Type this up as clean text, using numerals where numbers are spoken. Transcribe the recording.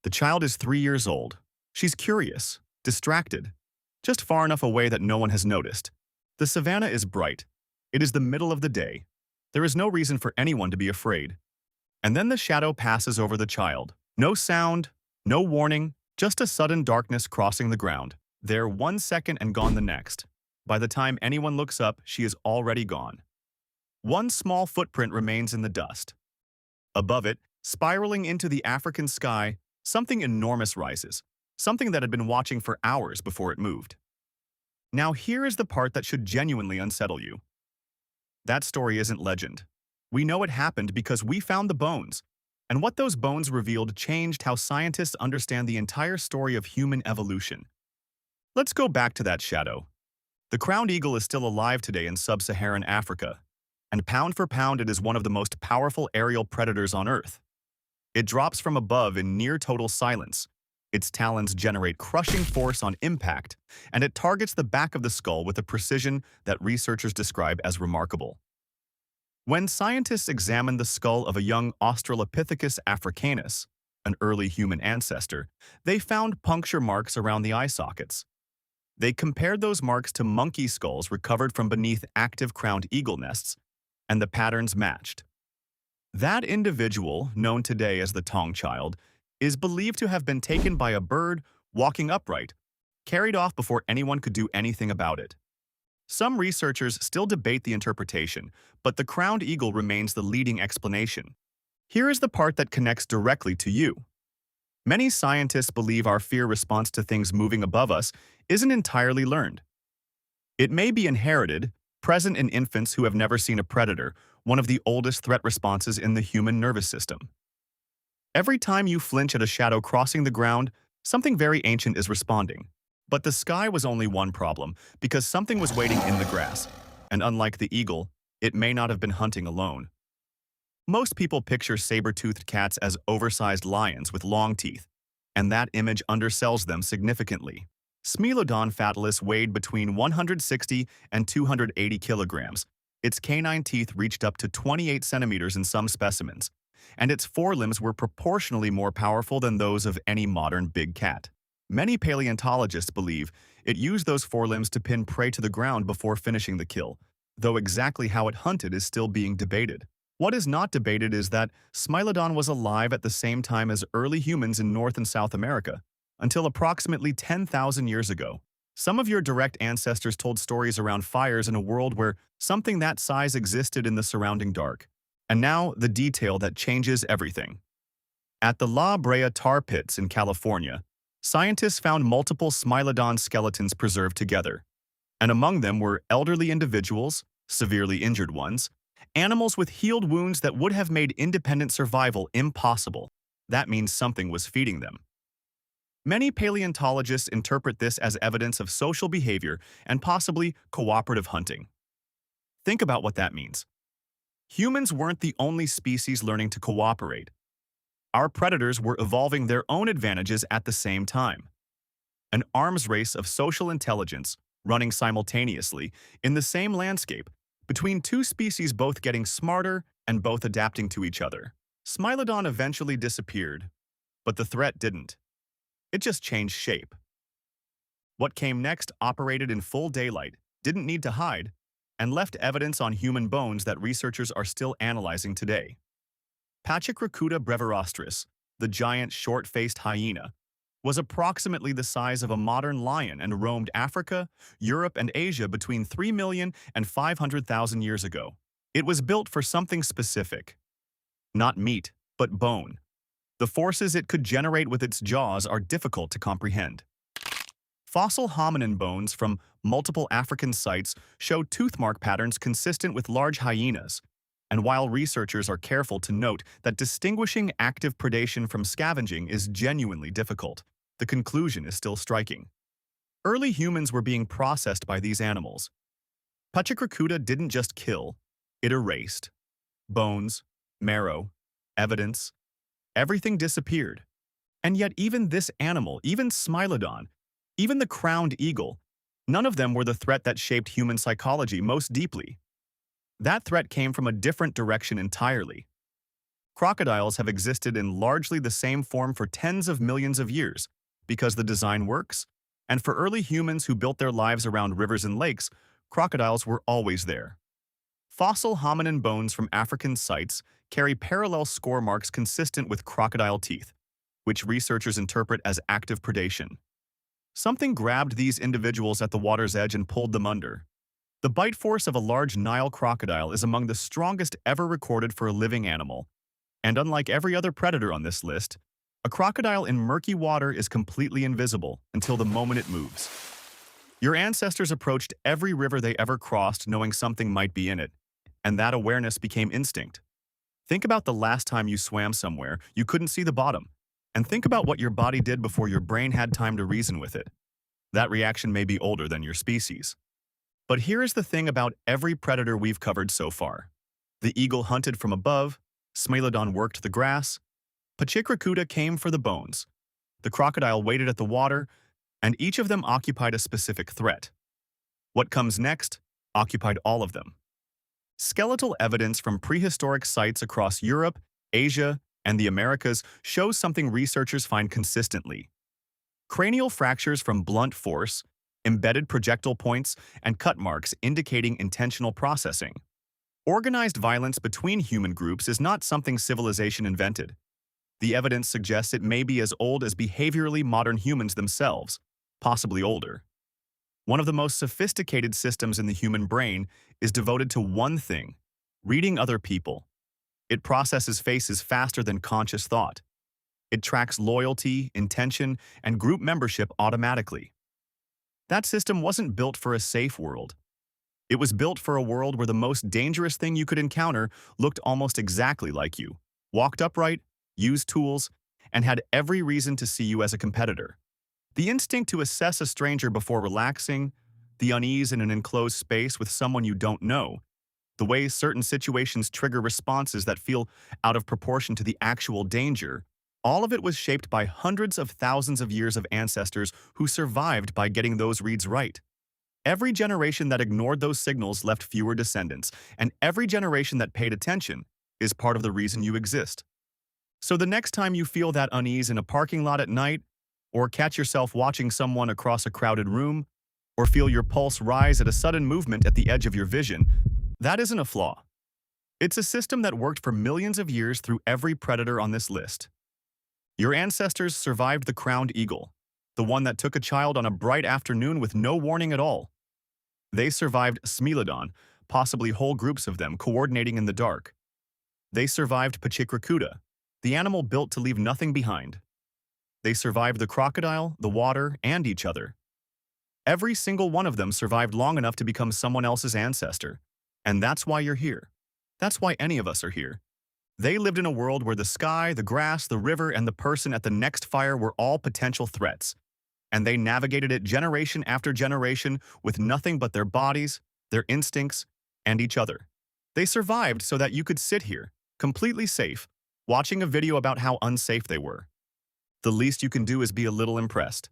The child is 3 years old. She's curious, distracted, just far enough away that no one has noticed. The savannah is bright. It is the middle of the day. There is no reason for anyone to be afraid. And then the shadow passes over the child. No sound, no warning, just a sudden darkness crossing the ground. There 1 second and gone the next. By the time anyone looks up, she is already gone. One small footprint remains in the dust. Above it, spiraling into the African sky, something enormous rises, something that had been watching for hours before it moved. Now here is the part that should genuinely unsettle you. That story isn't legend. We know it happened because we found the bones, and what those bones revealed changed how scientists understand the entire story of human evolution. Let's go back to that shadow. The crowned eagle is still alive today in sub-Saharan Africa, and pound for pound it is one of the most powerful aerial predators on Earth. It drops from above in near-total silence. Its talons generate crushing force on impact, and it targets the back of the skull with a precision that researchers describe as remarkable. When scientists examined the skull of a young Australopithecus africanus, an early human ancestor, they found puncture marks around the eye sockets. They compared those marks to monkey skulls recovered from beneath active crowned eagle nests, and the patterns matched. That individual, known today as the Taung Child, is believed to have been taken by a bird walking upright, carried off before anyone could do anything about it. Some researchers still debate the interpretation, but the crowned eagle remains the leading explanation. Here is the part that connects directly to you. Many scientists believe our fear response to things moving above us isn't entirely learned. It may be inherited, present in infants who have never seen a predator, one of the oldest threat responses in the human nervous system. Every time you flinch at a shadow crossing the ground, something very ancient is responding. But the sky was only one problem, because something was waiting in the grass, and unlike the eagle, it may not have been hunting alone. Most people picture saber-toothed cats as oversized lions with long teeth, and that image undersells them significantly. Smilodon fatalis weighed between 160 and 280 kilograms. Its canine teeth reached up to 28 centimeters in some specimens, and its forelimbs were proportionally more powerful than those of any modern big cat. Many paleontologists believe it used those forelimbs to pin prey to the ground before finishing the kill, though exactly how it hunted is still being debated. What is not debated is that Smilodon was alive at the same time as early humans in North and South America, until approximately 10,000 years ago. Some of your direct ancestors told stories around fires in a world where something that size existed in the surrounding dark. And now, the detail that changes everything. At the La Brea tar pits in California, scientists found multiple Smilodon skeletons preserved together, and among them were elderly individuals, severely injured ones, animals with healed wounds that would have made independent survival impossible. That means something was feeding them. Many paleontologists interpret this as evidence of social behavior and possibly cooperative hunting. Think about what that means. Humans weren't the only species learning to cooperate. Our predators were evolving their own advantages at the same time. An arms race of social intelligence running simultaneously in the same landscape, between two species both getting smarter and both adapting to each other. Smilodon eventually disappeared, but the threat didn't. It just changed shape. What came next operated in full daylight, didn't need to hide, and left evidence on human bones that researchers are still analyzing today. Pachycrocuta brevirostris, the giant short-faced hyena, was approximately the size of a modern lion and roamed Africa, Europe, and Asia between 3 million and 500,000 years ago. It was built for something specific. Not meat, but bone. The forces it could generate with its jaws are difficult to comprehend. Fossil hominin bones from multiple African sites show toothmark patterns consistent with large hyenas, and while researchers are careful to note that distinguishing active predation from scavenging is genuinely difficult, the conclusion is still striking. Early humans were being processed by these animals. Pachycrocuta didn't just kill, it erased. Bones, marrow, evidence, everything disappeared. And yet even this animal, even Smilodon, even the crowned eagle, none of them were the threat that shaped human psychology most deeply. That threat came from a different direction entirely. Crocodiles have existed in largely the same form for tens of millions of years because the design works, and for early humans who built their lives around rivers and lakes, crocodiles were always there. Fossil hominin bones from African sites carry parallel score marks consistent with crocodile teeth, which researchers interpret as active predation. Something grabbed these individuals at the water's edge and pulled them under. The bite force of a large Nile crocodile is among the strongest ever recorded for a living animal, and unlike every other predator on this list, a crocodile in murky water is completely invisible until the moment it moves. Your ancestors approached every river they ever crossed knowing something might be in it, and that awareness became instinct. Think about the last time you swam somewhere you couldn't see the bottom, and think about what your body did before your brain had time to reason with it. That reaction may be older than your species. But here is the thing about every predator we've covered so far. The eagle hunted from above, Smilodon worked the grass, Pachycrocuta came for the bones, the crocodile waited at the water, and each of them occupied a specific threat. What comes next occupied all of them. Skeletal evidence from prehistoric sites across Europe, Asia, and the Americas shows something researchers find consistently. Cranial fractures from blunt force, embedded projectile points, and cut marks indicating intentional processing. Organized violence between human groups is not something civilization invented. The evidence suggests it may be as old as behaviorally modern humans themselves, possibly older. One of the most sophisticated systems in the human brain is devoted to one thing: reading other people. It processes faces faster than conscious thought. It tracks loyalty, intention, and group membership automatically. That system wasn't built for a safe world. It was built for a world where the most dangerous thing you could encounter looked almost exactly like you, walked upright, used tools, and had every reason to see you as a competitor. The instinct to assess a stranger before relaxing, the unease in an enclosed space with someone you don't know, the way certain situations trigger responses that feel out of proportion to the actual danger, all of it was shaped by hundreds of thousands of years of ancestors who survived by getting those reads right. Every generation that ignored those signals left fewer descendants, and every generation that paid attention is part of the reason you exist. So the next time you feel that unease in a parking lot at night, or catch yourself watching someone across a crowded room, or feel your pulse rise at a sudden movement at the edge of your vision, that isn't a flaw. It's a system that worked for millions of years through every predator on this list. Your ancestors survived the crowned eagle, the one that took a child on a bright afternoon with no warning at all. They survived Smilodon, possibly whole groups of them coordinating in the dark. They survived Pachycrocuta, the animal built to leave nothing behind. They survived the crocodile, the water, and each other. Every single one of them survived long enough to become someone else's ancestor. And that's why you're here. That's why any of us are here. They lived in a world where the sky, the grass, the river, and the person at the next fire were all potential threats. And they navigated it generation after generation with nothing but their bodies, their instincts, and each other. They survived so that you could sit here, completely safe, watching a video about how unsafe they were. The least you can do is be a little impressed.